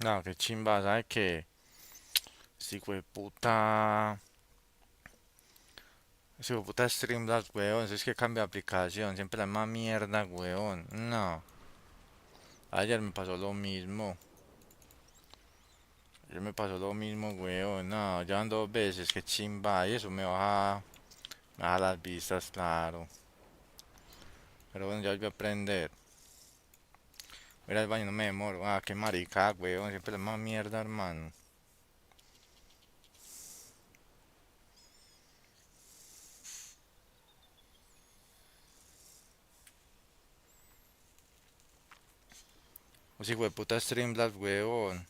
No, qué chimba, ¿sabes qué? Este hijo de puta. Ese hijo de puta Streamlabs, weón. Es que cambia de aplicación. Siempre la misma mierda, weón. No. Ayer me pasó lo mismo. Ayer me pasó lo mismo, weón. No, ya van dos veces. Qué chimba. Y eso me baja las vistas, claro. Pero bueno, ya volví a aprender. Voy a ir al baño, no me demoro. Ah, qué marica, weón. Siempre la misma mierda, hermano. Ese hijo de puta Streamlabs, weón.